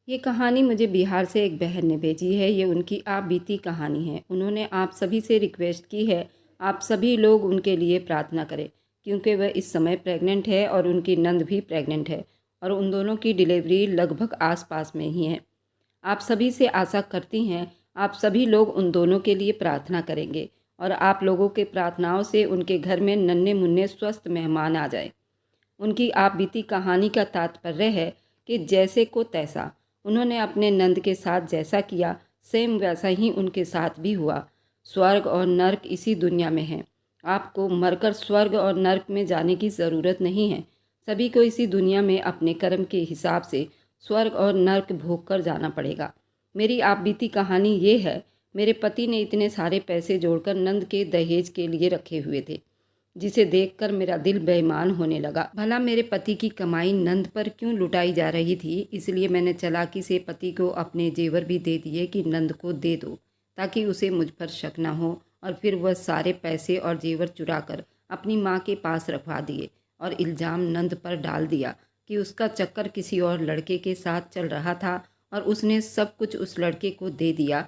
ये कहानी मुझे बिहार से एक बहन ने भेजी है। ये उनकी आप बीती कहानी है। उन्होंने आप सभी से रिक्वेस्ट की है, आप सभी लोग उनके लिए प्रार्थना करें, क्योंकि वह इस समय प्रेग्नेंट है और उनकी नंद भी प्रेग्नेंट है और उन दोनों की डिलीवरी लगभग आस-पास में ही है। आप सभी से आशा करती हैं, आप सभी लोग उन दोनों के लिए प्रार्थना करेंगे और आप लोगों के प्रार्थनाओं से उनके घर में नन्हे-मुन्ने स्वस्थ मेहमान आ जाएँ। उनकी आप बीती कहानी का तात्पर्य है कि जैसे को तैसा। उन्होंने अपने नंद के साथ जैसा किया, सेम वैसा ही उनके साथ भी हुआ। स्वर्ग और नर्क इसी दुनिया में है। आपको मरकर स्वर्ग और नर्क में जाने की ज़रूरत नहीं है। सभी को इसी दुनिया में अपने कर्म के हिसाब से स्वर्ग और नर्क भोग कर जाना पड़ेगा। मेरी आप बीती कहानी ये है, मेरे पति ने इतने सारे पैसे जोड़कर नंद के दहेज के लिए रखे हुए थे, जिसे देखकर मेरा दिल बेईमान होने लगा। भला मेरे पति की कमाई नंद पर क्यों लुटाई जा रही थी? इसलिए मैंने चालाकी से पति को अपने जेवर भी दे दिए कि नंद को दे दो, ताकि उसे मुझ पर शक न हो, और फिर वह सारे पैसे और जेवर चुराकर अपनी माँ के पास रखवा दिए और इल्ज़ाम नंद पर डाल दिया कि उसका चक्कर किसी और लड़के के साथ चल रहा था और उसने सब कुछ उस लड़के को दे दिया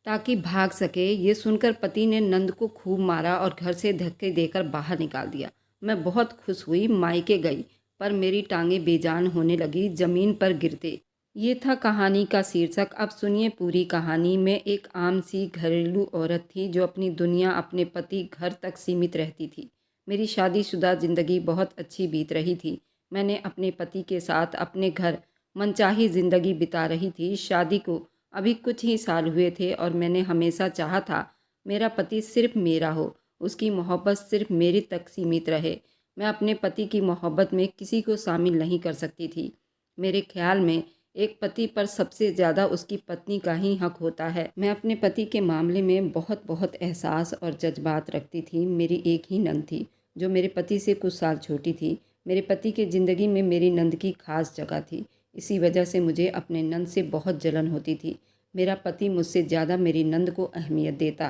ताकि भाग सके। ये सुनकर पति ने नंद को खूब मारा और घर से धक्के देकर बाहर निकाल दिया। मैं बहुत खुश हुई, मायके गई, पर मेरी टांगें बेजान होने लगी ज़मीन पर गिरते। ये था कहानी का शीर्षक। अब सुनिए पूरी कहानी में। एक आम सी घरेलू औरत थी जो अपनी दुनिया अपने पति घर तक सीमित रहती थी। मेरी शादीशुदा ज़िंदगी बहुत अच्छी बीत रही थी। मैंने अपने पति के साथ अपने घर मनचाही ज़िंदगी बिता रही थी। शादी को अभी कुछ ही साल हुए थे और मैंने हमेशा चाहा था मेरा पति सिर्फ मेरा हो, उसकी मोहब्बत सिर्फ मेरी तक सीमित रहे। मैं अपने पति की मोहब्बत में किसी को शामिल नहीं कर सकती थी। मेरे ख्याल में एक पति पर सबसे ज़्यादा उसकी पत्नी का ही हक होता है। मैं अपने पति के मामले में बहुत बहुत एहसास और जज्बात रखती थी। मेरी एक ही नंद थी जो मेरे पति से कुछ साल छोटी थी। मेरे पति की ज़िंदगी में मेरी नंद की खास जगह थी। इसी वजह से मुझे अपने नंद से बहुत जलन होती थी। मेरा पति मुझसे ज़्यादा मेरी नंद को अहमियत देता,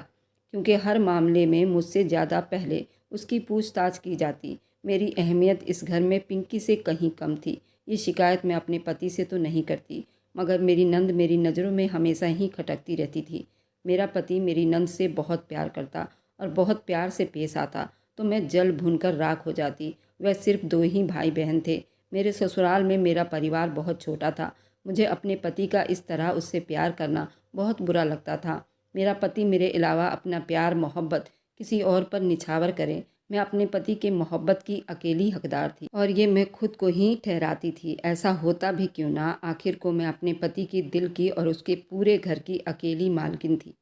क्योंकि हर मामले में मुझसे ज़्यादा पहले उसकी पूछताछ की जाती। मेरी अहमियत इस घर में पिंकी से कहीं कम थी। ये शिकायत मैं अपने पति से तो नहीं करती, मगर मेरी नंद मेरी नज़रों में हमेशा ही खटकती रहती थी। मेरा पति मेरी नंद से बहुत प्यार करता और बहुत प्यार से पेश आता तो मैं जल भुनकर राख हो जाती। वह सिर्फ दो ही भाई बहन थे। मेरे ससुराल में मेरा परिवार बहुत छोटा था। मुझे अपने पति का इस तरह उससे प्यार करना बहुत बुरा लगता था। मेरा पति मेरे अलावा अपना प्यार मोहब्बत किसी और पर निछावर करे। मैं अपने पति के मोहब्बत की अकेली हकदार थी और ये मैं खुद को ही ठहराती थी। ऐसा होता भी क्यों ना, आखिर को मैं अपने पति की दिल की और उसके पूरे घर की अकेली मालकिन थी।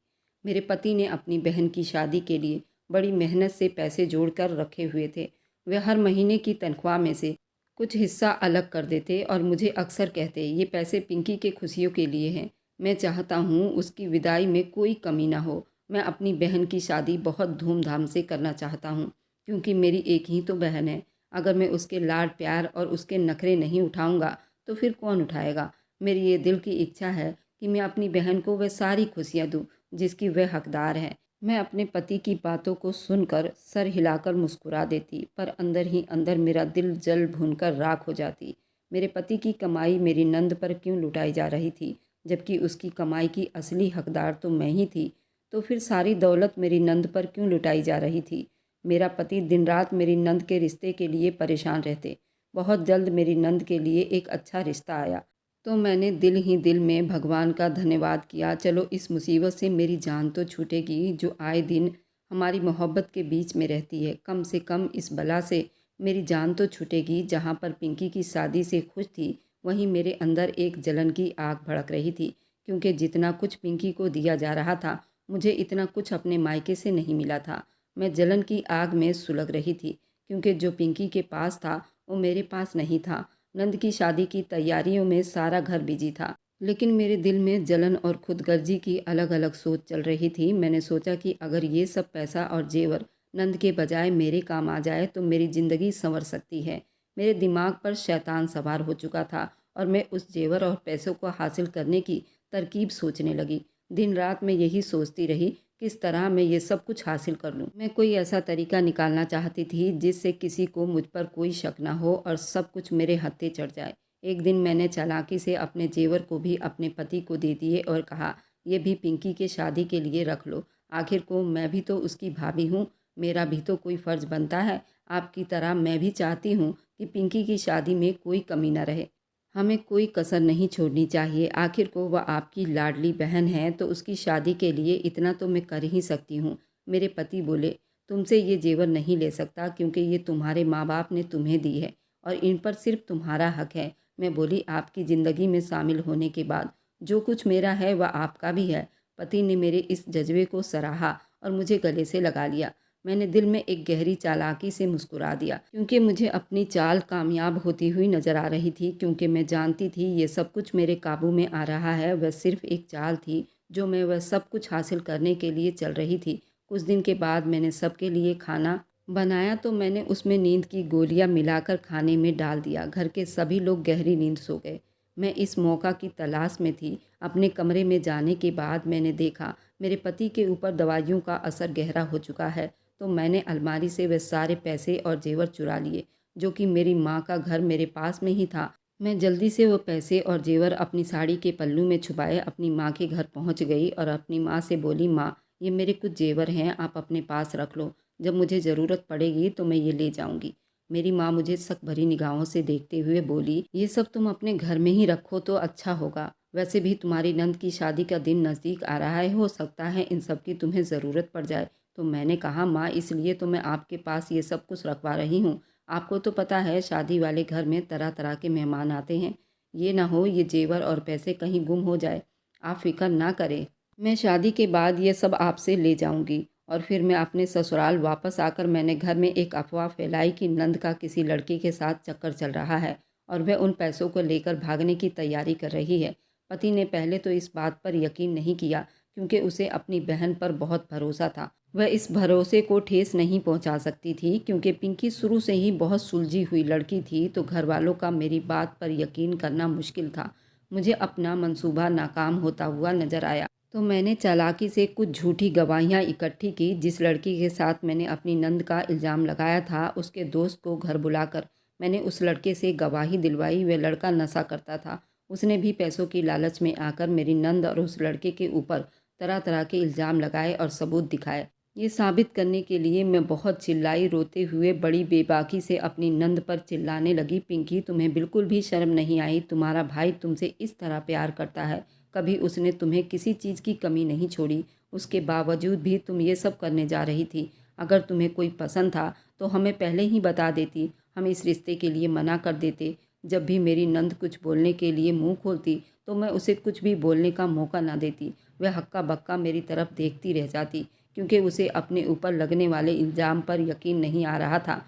मेरे पति ने अपनी बहन की शादी के लिए बड़ी मेहनत से पैसे जोड़कर रखे हुए थे। वे हर महीने की तनख्वाह में से कुछ हिस्सा अलग कर देते और मुझे अक्सर कहते, ये पैसे पिंकी के खुशियों के लिए हैं। मैं चाहता हूँ उसकी विदाई में कोई कमी ना हो। मैं अपनी बहन की शादी बहुत धूमधाम से करना चाहता हूँ, क्योंकि मेरी एक ही तो बहन है। अगर मैं उसके लाड प्यार और उसके नखरे नहीं उठाऊँगा तो फिर कौन उठाएगा। मेरी ये दिल की इच्छा है कि मैं अपनी बहन को वह सारी खुशियाँ दूँ जिसकी वह हकदार है। मैं अपने पति की बातों को सुनकर सर हिलाकर मुस्कुरा देती, पर अंदर ही अंदर मेरा दिल जल भूनकर राख हो जाती। मेरे पति की कमाई मेरी नंद पर क्यों लुटाई जा रही थी, जबकि उसकी कमाई की असली हकदार तो मैं ही थी। तो फिर सारी दौलत मेरी नंद पर क्यों लुटाई जा रही थी। मेरा पति दिन रात मेरी नंद के रिश्ते के लिए परेशान रहते। बहुत जल्द मेरी नंद के लिए एक अच्छा रिश्ता आया तो मैंने दिल ही दिल में भगवान का धन्यवाद किया। चलो इस मुसीबत से मेरी जान तो छूटेगी जो आए दिन हमारी मोहब्बत के बीच में रहती है। कम से कम इस बला से मेरी जान तो छूटेगी। जहाँ पर पिंकी की शादी से खुश थी, वहीं मेरे अंदर एक जलन की आग भड़क रही थी, क्योंकि जितना कुछ पिंकी को दिया जा रहा था, मुझे इतना कुछ अपने मायके से नहीं मिला था। मैं जलन की आग में सुलग रही थी, क्योंकि जो पिंकी के पास था वो मेरे पास नहीं था। नंद की शादी की तैयारियों में सारा घर बिजी था, लेकिन मेरे दिल में जलन और खुदगर्जी की अलग अलग सोच चल रही थी। मैंने सोचा कि अगर ये सब पैसा और जेवर नंद के बजाय मेरे काम आ जाए तो मेरी ज़िंदगी संवर सकती है। मेरे दिमाग पर शैतान सवार हो चुका था और मैं उस जेवर और पैसों को हासिल करने की तरकीब सोचने लगी। दिन रात मैं यही सोचती रही, किस तरह मैं ये सब कुछ हासिल कर लूँ। मैं कोई ऐसा तरीका निकालना चाहती थी जिससे किसी को मुझ पर कोई शक ना हो और सब कुछ मेरे हत्थे चढ़ जाए। एक दिन मैंने चालाकी से अपने जेवर को भी अपने पति को दे दिए और कहा, ये भी पिंकी के शादी के लिए रख लो। आखिर को मैं भी तो उसकी भाभी हूँ, मेरा भी तो कोई फ़र्ज़ बनता है। आपकी तरह मैं भी चाहती हूँ कि पिंकी की शादी में कोई कमी न रहे। हमें कोई कसर नहीं छोड़नी चाहिए। आखिर को वह आपकी लाडली बहन है, तो उसकी शादी के लिए इतना तो मैं कर ही सकती हूँ। मेरे पति बोले, तुमसे ये जेवर नहीं ले सकता क्योंकि ये तुम्हारे माँ बाप ने तुम्हें दी है और इन पर सिर्फ तुम्हारा हक है। मैं बोली, आपकी ज़िंदगी में शामिल होने के बाद जो कुछ मेरा है वह आपका भी है। पति ने मेरे इस जज्बे को सराहा और मुझे गले से लगा लिया। मैंने दिल में एक गहरी चालाकी से मुस्कुरा दिया, क्योंकि मुझे अपनी चाल कामयाब होती हुई नज़र आ रही थी। क्योंकि मैं जानती थी ये सब कुछ मेरे काबू में आ रहा है। वह सिर्फ एक चाल थी जो मैं वह सब कुछ हासिल करने के लिए चल रही थी। कुछ दिन के बाद मैंने सबके लिए खाना बनाया तो मैंने उसमें नींद की गोलियां मिलाकर खाने में डाल दिया। घर के सभी लोग गहरी नींद सो गए। मैं इस मौका की तलाश में थी। अपने कमरे में जाने के बाद मैंने देखा मेरे पति के ऊपर दवाइयों का असर गहरा हो चुका है। तो मैंने अलमारी से वे सारे पैसे और जेवर चुरा लिए, जो कि मेरी माँ का घर मेरे पास में ही था। मैं जल्दी से वो पैसे और जेवर अपनी साड़ी के पल्लू में छुपाए अपनी माँ के घर पहुँच गई और अपनी माँ से बोली, माँ, ये मेरे कुछ जेवर हैं, आप अपने पास रख लो। जब मुझे ज़रूरत पड़ेगी तो मैं ये ले जाऊँगी। मेरी माँ मुझे शक भरी निगाहों से देखते हुए बोली, ये सब तुम अपने घर में ही रखो तो अच्छा होगा। वैसे भी तुम्हारी नंद की शादी का दिन नज़दीक आ रहा है, हो सकता है इन सब की तुम्हें ज़रूरत पड़ जाए। तो मैंने कहा, माँ, इसलिए तो मैं आपके पास ये सब कुछ रखवा रही हूँ। आपको तो पता है शादी वाले घर में तरह तरह के मेहमान आते हैं। ये ना हो ये जेवर और पैसे कहीं गुम हो जाए। आप फिक्र ना करें, मैं शादी के बाद ये सब आपसे ले जाऊंगी। और फिर मैं अपने ससुराल वापस आकर मैंने घर में एक अफवाह फैलाई कि नंद का किसी लड़के के साथ चक्कर चल रहा है और वह उन पैसों को लेकर भागने की तैयारी कर रही है। पति ने पहले तो इस बात पर यकीन नहीं किया, क्योंकि उसे अपनी बहन पर बहुत भरोसा था। वह इस भरोसे को ठेस नहीं पहुंचा सकती थी, क्योंकि पिंकी शुरू से ही बहुत सुलझी हुई लड़की थी। तो घर वालों का मेरी बात पर यकीन करना मुश्किल था। मुझे अपना मंसूबा नाकाम होता हुआ नजर आया। तो मैंने चालाकी से कुछ झूठी गवाहियाँ इकट्ठी की। जिस लड़की के साथ मैंने अपनी नंद का इल्ज़ाम लगाया था, उसके दोस्त को घर बुलाकर मैंने उस लड़के से गवाही दिलवाई। वह लड़का नशा करता था। उसने भी पैसों की लालच में आकर मेरी नंद और उस लड़के के ऊपर तरह तरह के इल्ज़ाम लगाए और सबूत दिखाए। ये साबित करने के लिए मैं बहुत चिल्लाई। रोते हुए बड़ी बेबाकी से अपनी नंद पर चिल्लाने लगी, पिंकी, तुम्हें बिल्कुल भी शर्म नहीं आई? तुम्हारा भाई तुमसे इस तरह प्यार करता है, कभी उसने तुम्हें किसी चीज़ की कमी नहीं छोड़ी। उसके बावजूद भी तुम ये सब करने जा रही थी। अगर तुम्हें कोई पसंद था तो हमें पहले ही बता देती, हम इस रिश्ते के लिए मना कर देते। जब भी मेरी नंद कुछ बोलने के लिए मुंह खोलती तो मैं उसे कुछ भी बोलने का मौका ना देती। वह हक्का बक्का मेरी तरफ देखती रह जाती, क्योंकि उसे अपने ऊपर लगने वाले इल्ज़ाम पर यकीन नहीं आ रहा था।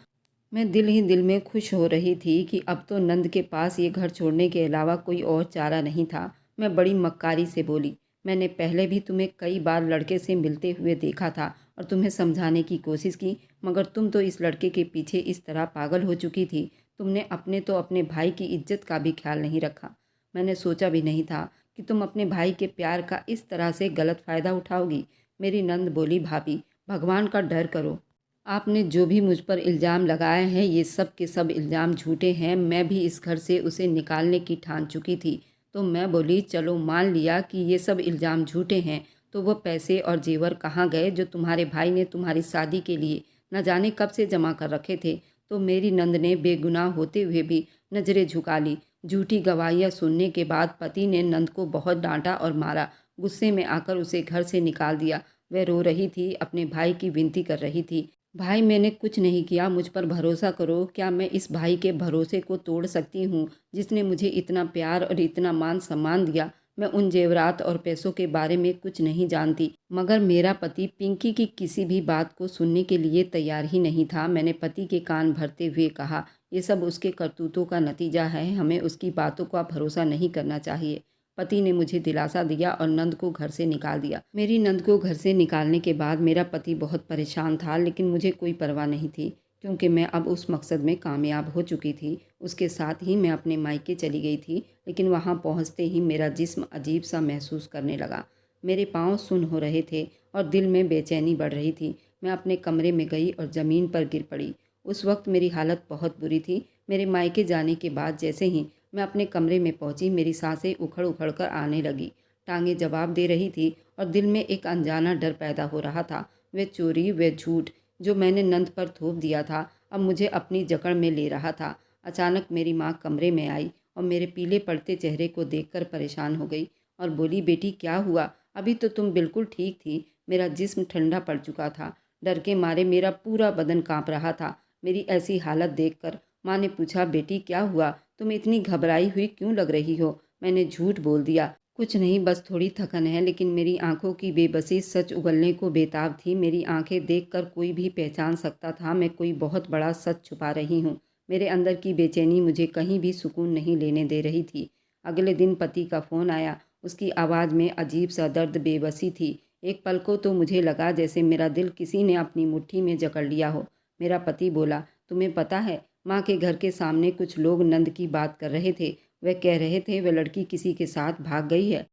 मैं दिल ही दिल में खुश हो रही थी कि अब तो नंद के पास ये घर छोड़ने के अलावा कोई और चारा नहीं था। मैं बड़ी मक्कारी से बोली, मैंने पहले भी तुम्हें कई बार लड़के से मिलते हुए देखा था और तुम्हें समझाने की कोशिश की, मगर तुम तो इस लड़के के पीछे इस तरह पागल हो चुकी थी। तुमने अपने भाई की इज्जत का भी ख्याल नहीं रखा। मैंने सोचा भी नहीं था कि तुम अपने भाई के प्यार का इस तरह से गलत फ़ायदा उठाओगी। मेरी नंद बोली, भाभी, भगवान का डर करो। आपने जो भी मुझ पर इल्ज़ाम लगाए हैं ये सब के सब इल्ज़ाम झूठे हैं। मैं भी इस घर से उसे निकालने की ठान चुकी थी। तो मैं बोली, चलो मान लिया कि ये सब इल्ज़ाम झूठे हैं, तो वो पैसे और जेवर कहाँ गए जो तुम्हारे भाई ने तुम्हारी शादी के लिए न जाने कब से जमा कर रखे थे? तो मेरी नंद ने बेगुनाह होते हुए भी नज़रें झुका ली। झूठी गवाहियाँ सुनने के बाद पति ने नंद को बहुत डांटा और मारा। गुस्से में आकर उसे घर से निकाल दिया। वह रो रही थी, अपने भाई की विनती कर रही थी, भाई, मैंने कुछ नहीं किया, मुझ पर भरोसा करो। क्या मैं इस भाई के भरोसे को तोड़ सकती हूँ जिसने मुझे इतना प्यार और इतना मान सम्मान दिया? मैं उन जेवरात और पैसों के बारे में कुछ नहीं जानती, मगर मेरा पति पिंकी की किसी भी बात को सुनने के लिए तैयार ही नहीं था। मैंने पति के कान भरते हुए कहा, ये सब उसके करतूतों का नतीजा है, हमें उसकी बातों का भरोसा नहीं करना चाहिए। पति ने मुझे दिलासा दिया और नंद को घर से निकाल दिया। मेरी नंद को घर से निकालने के बाद मेरा पति बहुत परेशान था, लेकिन मुझे कोई परवाह नहीं थी, क्योंकि मैं अब उस मकसद में कामयाब हो चुकी थी। उसके साथ ही मैं अपने मायके चली गई थी, लेकिन वहाँ पहुँचते ही मेरा जिस्म अजीब सा महसूस करने लगा। मेरे पाँव सुन्न हो रहे थे और दिल में बेचैनी बढ़ रही थी। मैं अपने कमरे में गई और ज़मीन पर गिर पड़ी। उस वक्त मेरी हालत बहुत बुरी थी। मेरे मायके जाने के बाद जैसे ही मैं अपने कमरे में पहुंची। मेरी सांसें उखड़ उखड़ कर आने लगी, टांगें जवाब दे रही थी और दिल में एक अनजाना डर पैदा हो रहा था। वह चोरी, वह झूठ जो मैंने नंद पर थोप दिया था, अब मुझे अपनी जकड़ में ले रहा था। अचानक मेरी माँ कमरे में आई और मेरे पीले पड़ते चेहरे को देखकर परेशान हो गई और बोली, बेटी क्या हुआ? अभी तो तुम बिल्कुल ठीक थी। मेरा जिस्म ठंडा पड़ चुका था। डर के मारे मेरा पूरा बदन कांप रहा था। मेरी ऐसी हालत देखकर माँ ने पूछा, बेटी क्या हुआ? तुम इतनी घबराई हुई क्यों लग रही हो? मैंने झूठ बोल दिया, कुछ नहीं, बस थोड़ी थकन है। लेकिन मेरी आंखों की बेबसी सच उगलने को बेताब थी। मेरी आंखें देखकर कोई भी पहचान सकता था मैं कोई बहुत बड़ा सच छुपा रही हूँ। मेरे अंदर की बेचैनी मुझे कहीं भी सुकून नहीं लेने दे रही थी। अगले दिन पति का फ़ोन आया। उसकी आवाज़ में अजीब सा दर्द, बेबसी थी। एक पल को तो मुझे लगा जैसे मेरा दिल किसी ने अपनी मुट्ठी में जकड़ लिया हो। मेरा पति बोला, तुम्हें पता है, माँ के घर के सामने कुछ लोग नंद की बात कर रहे थे। वह कह रहे थे वह लड़की किसी के साथ भाग गई है।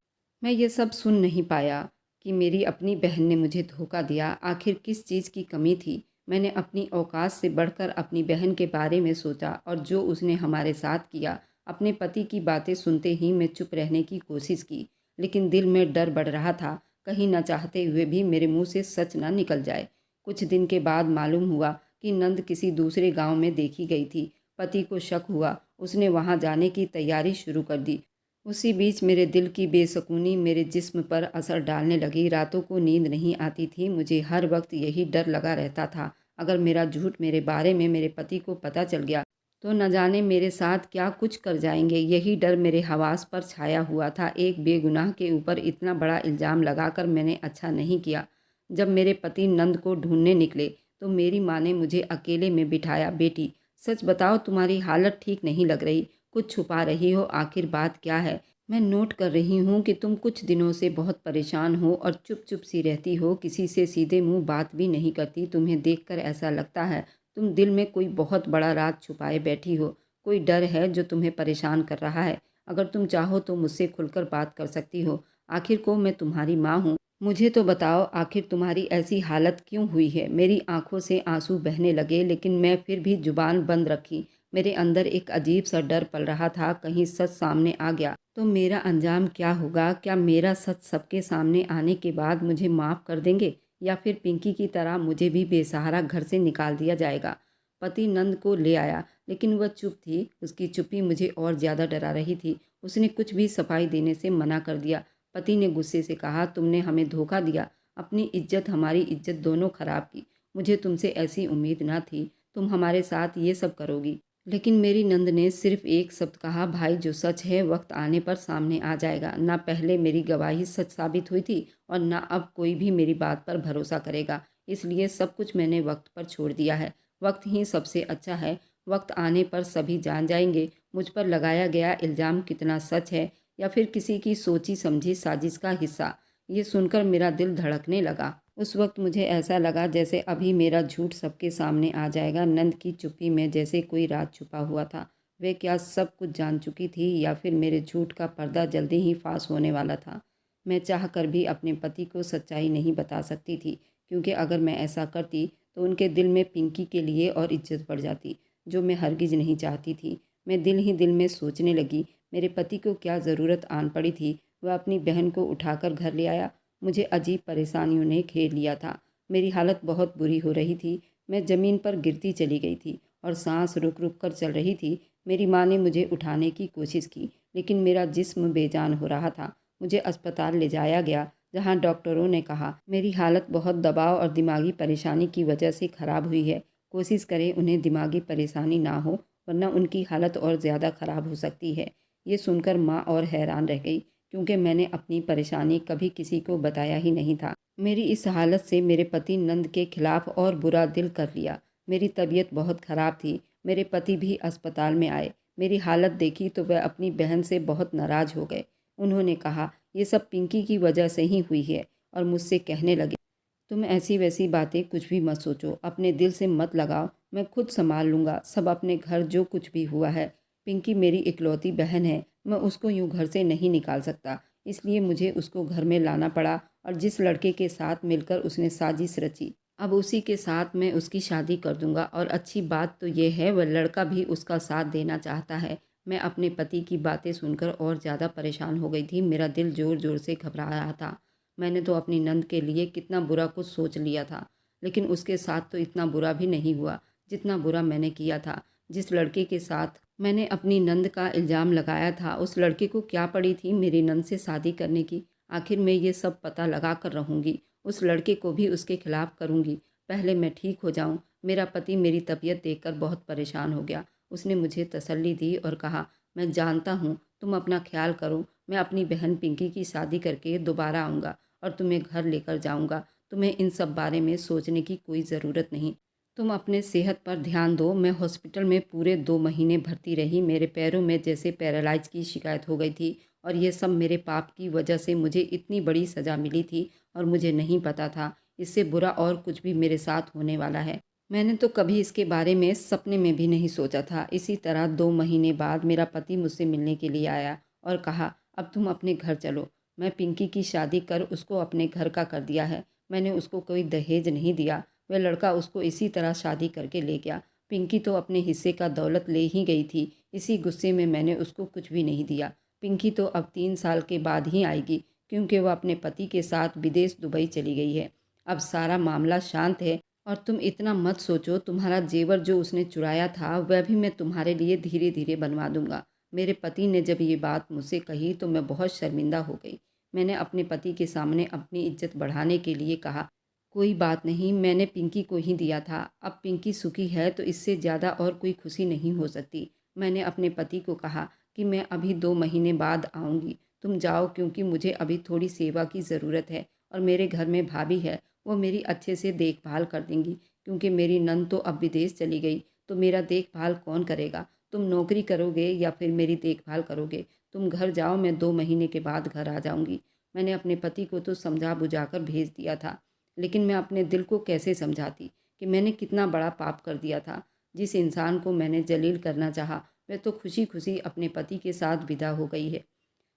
मैं ये सब सुन नहीं पाया कि मेरी अपनी बहन ने मुझे धोखा दिया। आखिर किस चीज़ की कमी थी? मैंने अपनी औकात से बढ़कर अपनी बहन के बारे में सोचा और जो उसने हमारे साथ किया। अपने पति की बातें सुनते ही मैं चुप रहने की कोशिश की, लेकिन दिल में डर बढ़ रहा था, कहीं न चाहते हुए भी मेरे मुंह से सच ना निकल जाए। कुछ दिन के बाद मालूम हुआ कि नंद किसी दूसरे गांव में देखी गई थी। पति को शक हुआ, उसने वहां जाने की तैयारी शुरू कर दी। उसी बीच मेरे दिल की बेसुकूनी मेरे जिस्म पर असर डालने लगी। रातों को नींद नहीं आती थी। मुझे हर वक्त यही डर लगा रहता था, अगर मेरा झूठ मेरे बारे में मेरे पति को पता चल गया तो न जाने मेरे साथ क्या कुछ कर जाएंगे। यही डर मेरे हवास पर छाया हुआ था। एक बेगुनाह के ऊपर इतना बड़ा इल्ज़ाम लगाकर मैंने अच्छा नहीं किया। जब मेरे पति नंद को ढूंढने निकले तो मेरी माँ ने मुझे अकेले में बिठाया। बेटी, सच बताओ, तुम्हारी हालत ठीक नहीं लग रही, कुछ छुपा रही हो, आखिर बात क्या है? मैं नोट कर रही हूँ कि तुम कुछ दिनों से बहुत परेशान हो और चुप चुप सी रहती हो, किसी से सीधे मुंह बात भी नहीं करती। तुम्हें देखकर ऐसा लगता है तुम दिल में कोई बहुत बड़ा राज छुपाए बैठी हो। कोई डर है जो तुम्हें परेशान कर रहा है। अगर तुम चाहो तो मुझसे खुलकर बात कर सकती हो। आखिर को मैं तुम्हारी माँ हूँ। मुझे तो बताओ, आखिर तुम्हारी ऐसी हालत क्यों हुई है? मेरी आंखों से आंसू बहने लगे, लेकिन मैं फिर भी जुबान बंद रखी। मेरे अंदर एक अजीब सा डर पल रहा था, कहीं सच सामने आ गया तो मेरा अंजाम क्या होगा? क्या मेरा सच सबके सामने आने के बाद मुझे माफ़ कर देंगे, या फिर पिंकी की तरह मुझे भी बेसहारा घर से निकाल दिया जाएगा? पति नंद को ले आया, लेकिन वह चुप थी। उसकी चुप्पी मुझे और ज़्यादा डरा रही थी। उसने कुछ भी सफाई देने से मना कर दिया। पति ने गुस्से से कहा, तुमने हमें धोखा दिया, अपनी इज्जत हमारी इज्जत दोनों खराब की। मुझे तुमसे ऐसी उम्मीद ना थी, तुम हमारे साथ ये सब करोगी। लेकिन मेरी नंद ने सिर्फ एक शब्द कहा, भाई जो सच है वक्त आने पर सामने आ जाएगा। ना पहले मेरी गवाही सच साबित हुई थी और ना अब कोई भी मेरी बात पर भरोसा करेगा। इसलिए सब कुछ मैंने वक्त पर छोड़ दिया है। वक्त ही सबसे अच्छा है। वक्त आने पर सभी जान जाएंगे मुझ पर लगाया गया इल्ज़ाम कितना सच है, या फिर किसी की सोची समझी साजिश का हिस्सा। ये सुनकर मेरा दिल धड़कने लगा। उस वक्त मुझे ऐसा लगा जैसे अभी मेरा झूठ सबके सामने आ जाएगा। नंद की चुप्पी में जैसे कोई राज छुपा हुआ था। वे क्या सब कुछ जान चुकी थी, या फिर मेरे झूठ का पर्दा जल्दी ही फांस होने वाला था? मैं चाह कर भी अपने पति को सच्चाई नहीं बता सकती थी, क्योंकि अगर मैं ऐसा करती तो उनके दिल में पिंकी के लिए और इज्जत बढ़ जाती, जो मैं हरगिज नहीं चाहती थी। मैं दिल ही दिल में सोचने लगी, मेरे पति को क्या ज़रूरत आन पड़ी थी? वह अपनी बहन को उठाकर घर ले आया। मुझे अजीब परेशानियों ने घेर लिया था। मेरी हालत बहुत बुरी हो रही थी। मैं ज़मीन पर गिरती चली गई थी और सांस रुक रुक कर चल रही थी। मेरी माँ ने मुझे उठाने की कोशिश की, लेकिन मेरा जिस्म बेजान हो रहा था। मुझे अस्पताल ले जाया गया, जहाँ डॉक्टरों ने कहा मेरी हालत बहुत दबाव और दिमागी परेशानी की वजह से ख़राब हुई है। कोशिश करें उन्हें दिमागी परेशानी ना हो, वरना उनकी हालत और ज़्यादा ख़राब हो सकती है। ये सुनकर माँ और हैरान रह गई, क्योंकि मैंने अपनी परेशानी कभी किसी को बताया ही नहीं था। मेरी इस हालत से मेरे पति नंद के खिलाफ और बुरा दिल कर लिया। मेरी तबीयत बहुत ख़राब थी। मेरे पति भी अस्पताल में आए। मेरी हालत देखी तो वह अपनी बहन से बहुत नाराज़ हो गए। उन्होंने कहा, ये सब पिंकी की वजह से ही हुई है, और मुझसे कहने लगे, तुम ऐसी वैसी बातें कुछ भी मत सोचो, अपने दिल से मत लगाओ, मैं खुद संभाल लूँगा सब अपने घर जो कुछ भी हुआ है। पिंकी मेरी इकलौती बहन है, मैं उसको यूँ घर से नहीं निकाल सकता, इसलिए मुझे उसको घर में लाना पड़ा, और जिस लड़के के साथ मिलकर उसने साजिश रची, अब उसी के साथ मैं उसकी शादी कर दूंगा। और अच्छी बात तो ये है वह लड़का भी उसका साथ देना चाहता है। मैं अपने पति की बातें सुनकर और ज़्यादा परेशान हो गई थी। मेरा दिल ज़ोर-ज़ोर से घबरा रहा था। मैंने तो अपनी नंद के लिए कितना बुरा कुछ सोच लिया था, लेकिन उसके साथ तो इतना बुरा भी नहीं हुआ, जितना बुरा मैंने किया था। जिस लड़के के साथ मैंने अपनी नंद का इल्ज़ाम लगाया था, उस लड़के को क्या पड़ी थी मेरी नंद से शादी करने की? आखिर मैं ये सब पता लगा कर रहूँगी, उस लड़के को भी उसके खिलाफ़ करूँगी। पहले मैं ठीक हो जाऊँ। मेरा पति मेरी तबीयत देखकर बहुत परेशान हो गया। उसने मुझे तसल्ली दी और कहा, मैं जानता हूँ तुम अपना ख्याल करो। मैं अपनी बहन पिंकी की शादी करके दोबारा आऊँगा और तुम्हें घर लेकर जाऊँगा। तुम्हें इन सब बारे में सोचने की कोई ज़रूरत नहीं। तुम अपने सेहत पर ध्यान दो। मैं हॉस्पिटल में पूरे 2 महीने भर्ती रही। मेरे पैरों में जैसे पैरालाइज की शिकायत हो गई थी और ये सब मेरे पाप की वजह से मुझे इतनी बड़ी सज़ा मिली थी और मुझे नहीं पता था इससे बुरा और कुछ भी मेरे साथ होने वाला है। मैंने तो कभी इसके बारे में सपने में भी नहीं सोचा था। इसी तरह 2 महीने बाद मेरा पति मुझसे मिलने के लिए आया और कहा, अब तुम अपने घर चलो। मैं पिंकी की शादी कर उसको अपने घर का कर दिया है। मैंने उसको कोई दहेज नहीं दिया। वह लड़का उसको इसी तरह शादी करके ले गया। पिंकी तो अपने हिस्से का दौलत ले ही गई थी। इसी गुस्से में मैंने उसको कुछ भी नहीं दिया। पिंकी तो अब 3 साल के बाद ही आएगी, क्योंकि वह अपने पति के साथ विदेश दुबई चली गई है। अब सारा मामला शांत है और तुम इतना मत सोचो। तुम्हारा जेवर जो उसने चुराया था वह भी मैं तुम्हारे लिए धीरे धीरे बनवा दूंगा। मेरे पति ने जब ये बात मुझसे कही तो मैं बहुत शर्मिंदा हो गई। मैंने अपने पति के सामने अपनी इज्जत बढ़ाने के लिए कहा, कोई बात नहीं, मैंने पिंकी को ही दिया था। अब पिंकी सुखी है तो इससे ज़्यादा और कोई खुशी नहीं हो सकती। मैंने अपने पति को कहा कि मैं अभी 2 महीने बाद आऊँगी। तुम जाओ, क्योंकि मुझे अभी थोड़ी सेवा की ज़रूरत है और मेरे घर में भाभी है, वो मेरी अच्छे से देखभाल कर देंगी। क्योंकि मेरी नंद तो अब विदेश चली गई, तो मेरा देखभाल कौन करेगा? तुम नौकरी करोगे या फिर मेरी देखभाल करोगे? तुम घर जाओ, मैं 2 महीने के बाद घर आ जाऊँगी। मैंने अपने पति को तो समझा बुझा कर भेज दिया था, लेकिन मैं अपने दिल को कैसे समझाती कि मैंने कितना बड़ा पाप कर दिया था। जिस इंसान को मैंने जलील करना चाहा, वह तो खुशी खुशी अपने पति के साथ विदा हो गई है।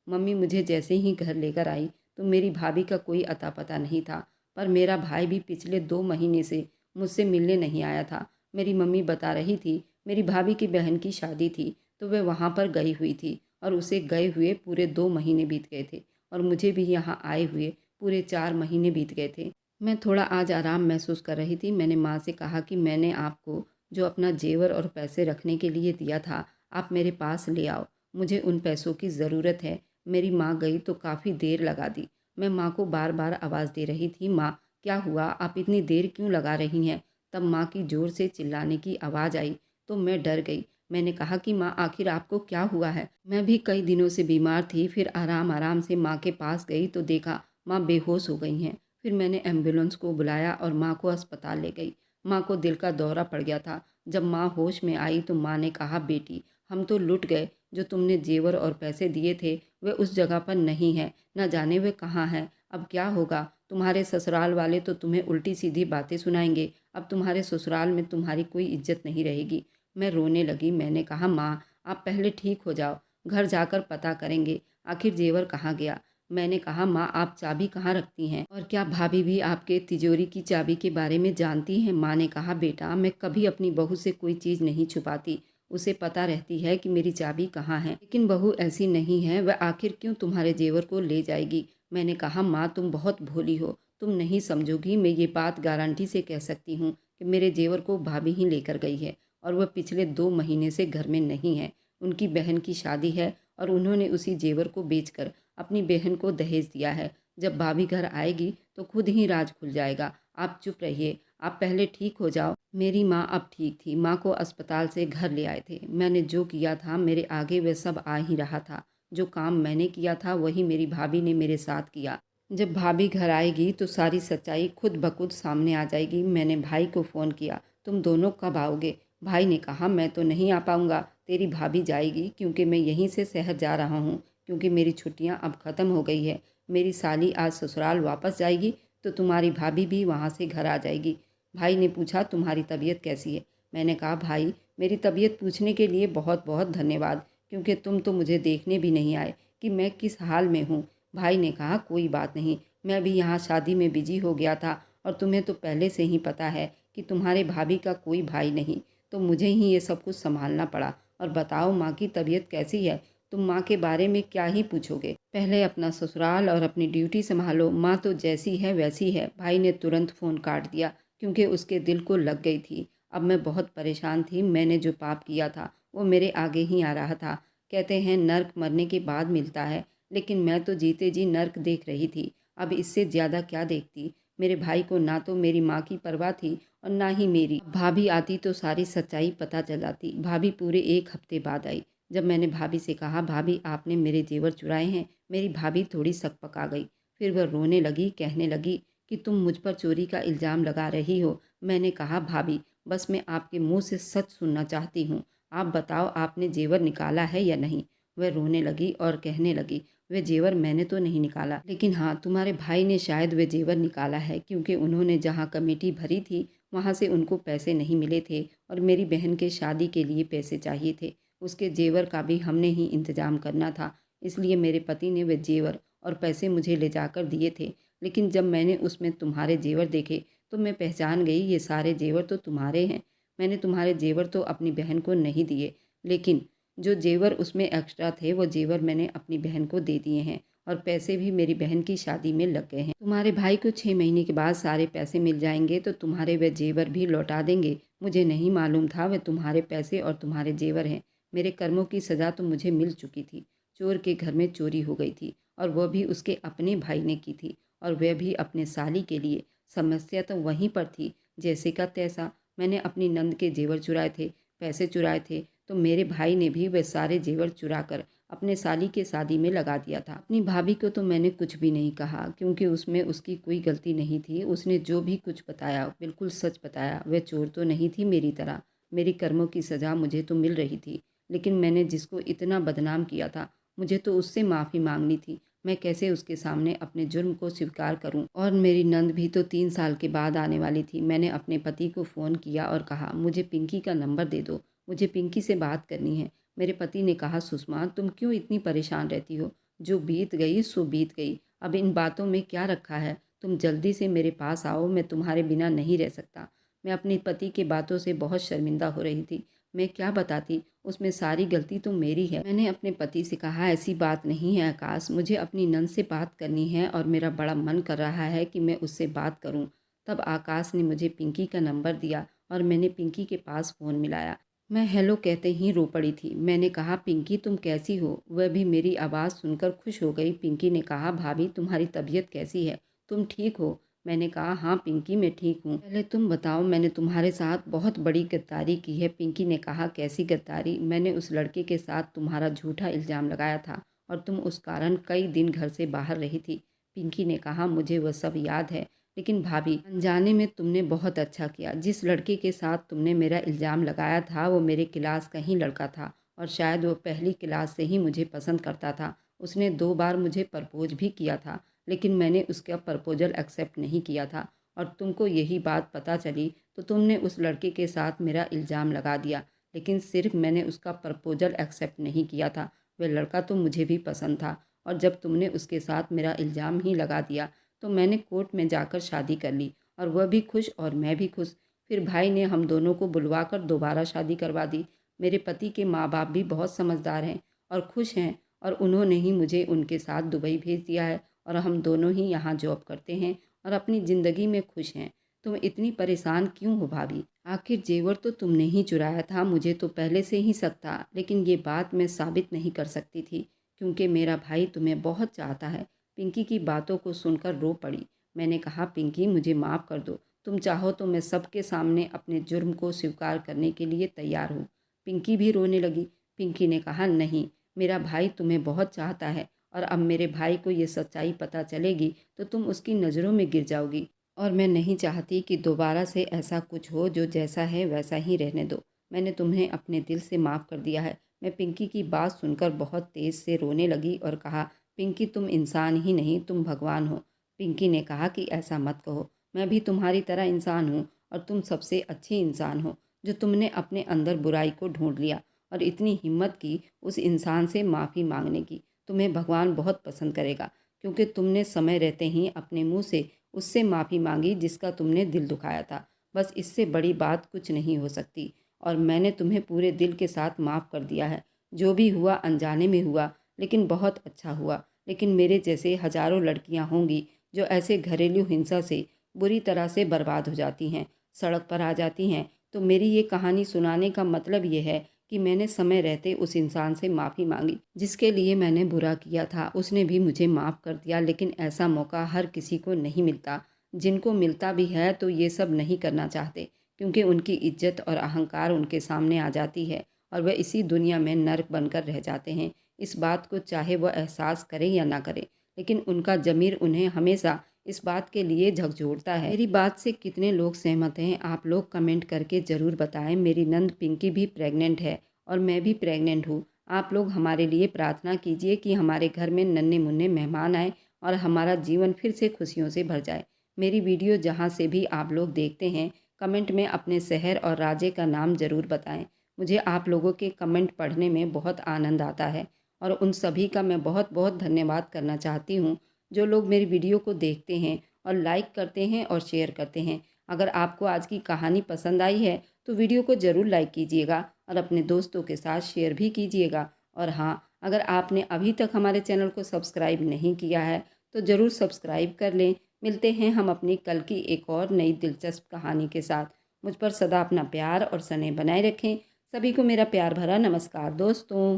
मम्मी मुझे जैसे ही घर लेकर आई तो मेरी भाभी का कोई अता पता नहीं था, पर मेरा भाई भी पिछले 2 महीने से मुझसे मिलने नहीं आया था। मेरी मम्मी बता रही थी, मेरी भाभी की बहन की शादी थी तो वह वहाँ पर गई हुई थी और उसे गए हुए पूरे 2 महीने बीत गए थे और मुझे भी यहाँ आए हुए पूरे 4 महीने बीत गए थे। मैं थोड़ा आज आराम महसूस कर रही थी। मैंने माँ से कहा कि मैंने आपको जो अपना जेवर और पैसे रखने के लिए दिया था, आप मेरे पास ले आओ। मुझे उन पैसों की ज़रूरत है। मेरी माँ गई तो काफ़ी देर लगा दी। मैं माँ को बार बार आवाज़ दे रही थी, माँ क्या हुआ, आप इतनी देर क्यों लगा रही हैं? तब माँ की ज़ोर से चिल्लाने की आवाज़ आई तो मैं डर गई। मैंने कहा कि माँ आखिर आपको क्या हुआ है? मैं भी कई दिनों से बीमार थी। फिर आराम आराम से माँ के पास गई तो देखा माँ बेहोश हो गई हैं। फिर मैंने एम्बुलेंस को बुलाया और माँ को अस्पताल ले गई। माँ को दिल का दौरा पड़ गया था। जब माँ होश में आई तो माँ ने कहा, बेटी हम तो लुट गए। जो तुमने जेवर और पैसे दिए थे वे उस जगह पर नहीं है, न जाने वे कहाँ हैं। अब क्या होगा? तुम्हारे ससुराल वाले तो तुम्हें उल्टी सीधी बातें सुनाएंगे। अब तुम्हारे ससुराल में तुम्हारी कोई इज्जत नहीं रहेगी। मैं रोने लगी। मैंने कहा, माँ आप पहले ठीक हो जाओ, घर जाकर पता करेंगे आखिर जेवर कहाँ गया। मैंने कहा, माँ आप चाबी कहाँ रखती हैं और क्या भाभी भी आपके तिजोरी की चाबी के बारे में जानती हैं? माँ ने कहा, बेटा मैं कभी अपनी बहू से कोई चीज़ नहीं छुपाती। उसे पता रहती है कि मेरी चाबी कहाँ है। लेकिन बहू ऐसी नहीं है, वह आखिर क्यों तुम्हारे जेवर को ले जाएगी? मैंने कहा, माँ तुम बहुत भोली हो, तुम नहीं समझोगी। मैं ये बात गारंटी से कह सकती हूँ कि मेरे जेवर को भाभी ही लेकर गई है और वह पिछले 2 महीने से घर में नहीं है। उनकी बहन की शादी है और उन्होंने उसी जेवर को बेचकर अपनी बहन को दहेज दिया है। जब भाभी घर आएगी तो खुद ही राज खुल जाएगा। आप चुप रहिए, आप पहले ठीक हो जाओ। मेरी माँ अब ठीक थी। माँ को अस्पताल से घर ले आए थे। मैंने जो किया था मेरे आगे वह सब आ ही रहा था। जो काम मैंने किया था वही मेरी भाभी ने मेरे साथ किया। जब भाभी घर आएगी तो सारी सच्चाई खुद ब खुद सामने आ जाएगी। मैंने भाई को फ़ोन किया, तुम दोनों कब आओगे? भाई ने कहा, मैं तो नहीं आ पाऊँगा, तेरी भाभी जाएगी, क्योंकि मैं यहीं से शहर जा रहा हूँ, क्योंकि मेरी छुट्टियाँ अब ख़त्म हो गई है। मेरी साली आज ससुराल वापस जाएगी तो तुम्हारी भाभी भी वहाँ से घर आ जाएगी। भाई ने पूछा, तुम्हारी तबीयत कैसी है? मैंने कहा, भाई मेरी तबीयत पूछने के लिए बहुत बहुत धन्यवाद, क्योंकि तुम तो मुझे देखने भी नहीं आए कि मैं किस हाल में हूँ। भाई ने कहा, कोई बात नहीं, मैं भी यहाँ शादी में बिजी हो गया था और तुम्हें तो पहले से ही पता है कि तुम्हारे भाभी का कोई भाई नहीं, तो मुझे ही ये सब कुछ संभालना पड़ा। और बताओ माँ की तबीयत कैसी है? तुम माँ के बारे में क्या ही पूछोगे? पहले अपना ससुराल और अपनी ड्यूटी संभालो, माँ तो जैसी है वैसी है। भाई ने तुरंत फ़ोन काट दिया क्योंकि उसके दिल को लग गई थी। अब मैं बहुत परेशान थी। मैंने जो पाप किया था वो मेरे आगे ही आ रहा था। कहते हैं नर्क मरने के बाद मिलता है, लेकिन मैं तो जीते जी नर्क देख रही थी। अब इससे ज़्यादा क्या देखती? मेरे भाई को ना तो मेरी माँ की परवाह थी और ना ही मेरी। भाभी आती तो सारी सच्चाई पता चल जाती। भाभी पूरे 1 हफ्ते बाद आई। जब मैंने भाभी से कहा भाभी आपने मेरे जेवर चुराए हैं, मेरी भाभी थोड़ी सकपका गई। फिर वह रोने लगी, कहने लगी कि तुम मुझ पर चोरी का इल्ज़ाम लगा रही हो। मैंने कहा भाभी बस मैं आपके मुंह से सच सुनना चाहती हूँ। आप बताओ आपने जेवर निकाला है या नहीं? वह रोने लगी और कहने लगी वह जेवर मैंने तो नहीं निकाला, लेकिन हाँ तुम्हारे भाई ने शायद वह जेवर निकाला है, क्योंकि उन्होंने जहाँ कमेटी भरी थी वहाँ से उनको पैसे नहीं मिले थे और मेरी बहन के शादी के लिए पैसे चाहिए थे। उसके जेवर का भी हमने ही इंतज़ाम करना था, इसलिए मेरे पति ने वे जेवर और पैसे मुझे ले जाकर दिए थे। लेकिन जब मैंने उसमें तुम्हारे जेवर देखे तो मैं पहचान गई ये सारे जेवर तो तुम्हारे हैं। मैंने तुम्हारे जेवर तो अपनी बहन को नहीं दिए, लेकिन जो जेवर उसमें एक्स्ट्रा थे वो जेवर मैंने अपनी बहन को दे दिए हैं और पैसे भी मेरी बहन की शादी में लग गए हैं। तुम्हारे भाई को 6 महीने के बाद सारे पैसे मिल जाएंगे तो तुम्हारे वे जेवर भी लौटा देंगे। मुझे नहीं मालूम था वे तुम्हारे पैसे और तुम्हारे जेवर हैं। मेरे कर्मों की सज़ा तो मुझे मिल चुकी थी। चोर के घर में चोरी हो गई थी और वह भी उसके अपने भाई ने की थी, और वह भी अपने साली के लिए। समस्या तो वहीं पर थी, जैसे का तैसा। मैंने अपनी नंद के जेवर चुराए थे, पैसे चुराए थे, तो मेरे भाई ने भी वे सारे जेवर चुरा कर अपने साली के शादी में लगा दिया था। अपनी भाभी को तो मैंने कुछ भी नहीं कहा, क्योंकि उसमें उसकी कोई गलती नहीं थी। उसने जो भी कुछ बताया बिल्कुल सच बताया। वह चोर तो नहीं थी मेरी तरह। मेरी कर्मों की सज़ा मुझे तो मिल रही थी, लेकिन मैंने जिसको इतना बदनाम किया था मुझे तो उससे माफ़ी मांगनी थी। मैं कैसे उसके सामने अपने जुर्म को स्वीकार करूं? और मेरी नंद भी तो 3 साल के बाद आने वाली थी। मैंने अपने पति को फ़ोन किया और कहा मुझे पिंकी का नंबर दे दो, मुझे पिंकी से बात करनी है। मेरे पति ने कहा सुषमा तुम क्यों इतनी परेशान रहती हो? जो बीत गई सो बीत गई, अब इन बातों में क्या रखा है? तुम जल्दी से मेरे पास आओ, मैं तुम्हारे बिना नहीं रह सकता। मैं अपने पति की बातों से बहुत शर्मिंदा हो रही थी। मैं क्या बताती, उसमें सारी गलती तो मेरी है। मैंने अपने पति से कहा ऐसी बात नहीं है आकाश, मुझे अपनी नंद से बात करनी है और मेरा बड़ा मन कर रहा है कि मैं उससे बात करूं। तब आकाश ने मुझे पिंकी का नंबर दिया और मैंने पिंकी के पास फ़ोन मिलाया। मैं हेलो कहते ही रो पड़ी थी। मैंने कहा पिंकी तुम कैसी हो? वह भी मेरी आवाज़ सुनकर खुश हो गई। पिंकी ने कहा भाभी तुम्हारी तबीयत कैसी है? तुम ठीक हो? मैंने कहा हाँ पिंकी मैं ठीक हूँ। पहले तुम बताओ मैंने तुम्हारे साथ बहुत बड़ी गद्दारी की है। पिंकी ने कहा कैसी गद्दारी? मैंने उस लड़के के साथ तुम्हारा झूठा इल्ज़ाम लगाया था और तुम उस कारण कई दिन घर से बाहर रही थी। पिंकी ने कहा मुझे वह सब याद है, लेकिन भाभी अनजाने में तुमने बहुत अच्छा किया। जिस लड़के के साथ तुमने मेरा इल्ज़ाम लगाया था वो मेरे क्लास का ही लड़का था और शायद वो पहली क्लास से ही मुझे पसंद करता था। उसने 2 बार मुझे प्रपोज भी किया था, लेकिन मैंने उसका प्रपोजल एक्सेप्ट नहीं किया था और तुमको यही बात पता चली तो तुमने उस लड़के के साथ मेरा इल्ज़ाम लगा दिया। लेकिन सिर्फ मैंने उसका प्रपोजल एक्सेप्ट नहीं किया था, वह लड़का तो मुझे भी पसंद था। और जब तुमने उसके साथ मेरा इल्ज़ाम ही लगा दिया तो मैंने कोर्ट में जाकर शादी कर ली और वह भी खुश और मैं भी खुश। फिर भाई ने हम दोनों को बुलवा कर दोबारा शादी करवा दी। मेरे पति के माँ बाप भी बहुत समझदार हैं और खुश हैं और उन्होंने ही मुझे उनके साथ दुबई भेज दिया है और हम दोनों ही यहाँ जॉब करते हैं और अपनी ज़िंदगी में खुश हैं। तुम इतनी परेशान क्यों हो भाभी? आखिर जेवर तो तुमने ही चुराया था, मुझे तो पहले से ही शक था, लेकिन ये बात मैं साबित नहीं कर सकती थी क्योंकि मेरा भाई तुम्हें बहुत चाहता है। पिंकी की बातों को सुनकर रो पड़ी। मैंने कहा पिंकी मुझे माफ़ कर दो, तुम चाहो तो मैं सबके सामने अपने जुर्म को स्वीकार करने के लिए तैयार हूँ। पिंकी भी रोने लगी। पिंकी ने कहा नहीं, मेरा भाई तुम्हें बहुत चाहता है और अब मेरे भाई को ये सच्चाई पता चलेगी तो तुम उसकी नज़रों में गिर जाओगी और मैं नहीं चाहती कि दोबारा से ऐसा कुछ हो। जो जैसा है वैसा ही रहने दो। मैंने तुम्हें अपने दिल से माफ़ कर दिया है। मैं पिंकी की बात सुनकर बहुत तेज़ से रोने लगी और कहा पिंकी तुम इंसान ही नहीं तुम भगवान हो। पिंकी ने कहा कि ऐसा मत कहो, मैं भी तुम्हारी तरह इंसान हूँ और तुम सबसे अच्छी इंसान हो जो तुमने अपने अंदर बुराई को ढूंढ लिया और इतनी हिम्मत की उस इंसान से माफ़ी मांगने की। तुम्हें भगवान बहुत पसंद करेगा क्योंकि तुमने समय रहते ही अपने मुंह से उससे माफ़ी मांगी जिसका तुमने दिल दुखाया था। बस इससे बड़ी बात कुछ नहीं हो सकती और मैंने तुम्हें पूरे दिल के साथ माफ़ कर दिया है। जो भी हुआ अनजाने में हुआ, लेकिन बहुत अच्छा हुआ। लेकिन मेरे जैसे हज़ारों लड़कियां होंगी जो ऐसे घरेलू हिंसा से बुरी तरह से बर्बाद हो जाती हैं, सड़क पर आ जाती हैं। तो मेरी ये कहानी सुनाने का मतलब ये है कि मैंने समय रहते उस इंसान से माफ़ी मांगी जिसके लिए मैंने बुरा किया था। उसने भी मुझे माफ़ कर दिया। लेकिन ऐसा मौका हर किसी को नहीं मिलता। जिनको मिलता भी है तो ये सब नहीं करना चाहते, क्योंकि उनकी इज्जत और अहंकार उनके सामने आ जाती है और वह इसी दुनिया में नर्क बनकर रह जाते हैं। इस बात को चाहे वह एहसास करें या ना करें, लेकिन उनका ज़मीर उन्हें हमेशा इस बात के लिए झकझोरता है। मेरी बात से कितने लोग सहमत हैं, आप लोग कमेंट करके ज़रूर बताएं। मेरी नंद पिंकी भी प्रेग्नेंट है और मैं भी प्रेग्नेंट हूँ। आप लोग हमारे लिए प्रार्थना कीजिए कि हमारे घर में नन्हे मुन्ने मेहमान आए और हमारा जीवन फिर से खुशियों से भर जाए। मेरी वीडियो जहाँ से भी आप लोग देखते हैं, कमेंट में अपने शहर और राज्य का नाम ज़रूर बताएं। मुझे आप लोगों के कमेंट पढ़ने में बहुत आनंद आता है और उन सभी का मैं बहुत बहुत धन्यवाद करना चाहती हूँ जो लोग मेरी वीडियो को देखते हैं और लाइक करते हैं और शेयर करते हैं। अगर आपको आज की कहानी पसंद आई है तो वीडियो को ज़रूर लाइक कीजिएगा और अपने दोस्तों के साथ शेयर भी कीजिएगा। और हाँ, अगर आपने अभी तक हमारे चैनल को सब्सक्राइब नहीं किया है तो ज़रूर सब्सक्राइब कर लें। मिलते हैं हम अपनी कल की एक और नई दिलचस्प कहानी के साथ। मुझ पर सदा अपना प्यार और स्नेह बनाए रखें। सभी को मेरा प्यार भरा नमस्कार दोस्तों।